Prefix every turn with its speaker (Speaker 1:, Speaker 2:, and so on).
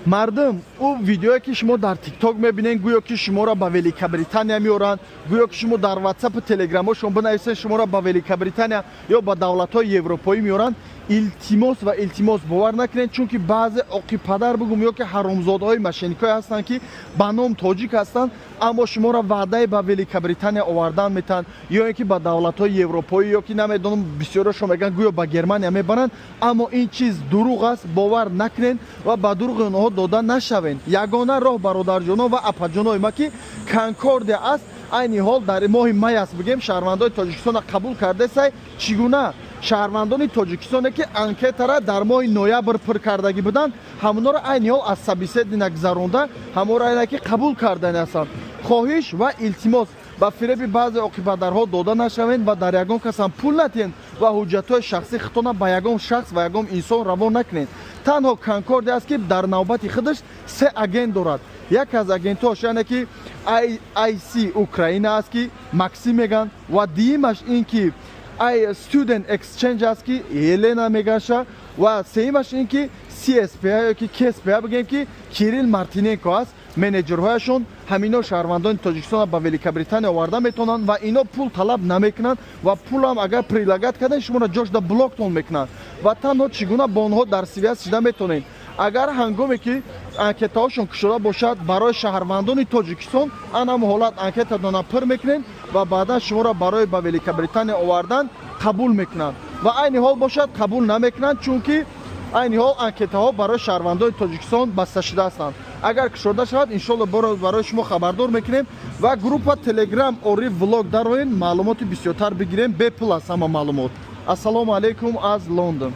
Speaker 1: мардум ӯ видеое ки шумо дар тикток мебинен гӯё ки шуморо ба Великобритания меоранд, гӯё ки шумо дар ватсапу телеграмошон бинависен шуморо ба Великобритания ё ба давлатҳои европоӣ меоранд. илтимос бовар накунед, чунки баъзе оқипадар бугум ё ки ҳаромзодаҳои мошенникое ҳастанд ки ба ном тоҷик ҳастанд, аммо шуморо ваъдаи ба Великобритания овардан метаҳанд ё ин ки ба давлатҳои европоӣ ё ки намедонам бисёрошон мегӯянд гӯё ба Германия мебаранд, аммо ин чиз дурӯғ аст. Бовар накунед ва ба дурӯғи онҳо дода нашавед. Ягона роҳ бародарҷонон ва апаҷонои ма ки Конкордия аст. айни ҳол дар моҳи май аст бигем шаҳрвандони Тоҷикистона қабул кардесай. чӣ гуна шаҳрвандони Тоҷикистоне ки анкетара дар моҳи ноябр пур кардагӣ буданд, ҳамонро айни ҳол аз собеседование гузаронда ҳамонро айнаки қабул кардани ҳастанд. хоҳиш ва илтимос ба фиреби баъзе оқибатдарҳо дода нашавед ва дар ягон касам пул натиҳед ва ҳуҷҷатҳои шахсӣ худтона ба ягон шахс ва ягон инсон равон накунед. танҳо Конкордия аст ки дар навбати худаш 3 агент дорад. яке аз агентҳош яъне ки IC Украина аст ки Максим меган ва дуюмаш ин ки Student Exchange аст ки Елена мегаша ва сеюмаш ин ки CSPA ё ки KSPA бигем ки Кирилл Мартиненко аст. менеҷерҳояшон ҳамино шаҳрвандони Тоҷикистона ба Великобритания оварда метавонанд ва ино пул талаб намекунанд ва пулам агар прилагат кардан шуморо ҷошда блоктон мекунанд ва танҳо чӣ гуна бо онҳо дар связ шуда метавонед. агар ҳангоме ки анкетаҳошон кушода бошад барои шаҳрвандони Тоҷикистон анам ҳолат анкетадона пур мекунед ва баъдан шуморо барои ба Великобритания овардан қабул мекунанд ва айни ҳол бошад қабул намекунанд, чунки айни ҳол анкетаҳо барои шаҳрвандони Тоҷикистон баста шуда ҳастанд. агар кушода шавад иншоалло барои шумо хабардор мекунем ва группа Telegram Ориф влог дароен маълумоти бисёртар бигирем бепул аз ҳама маълумот. ассалому алайкум аз Лондон.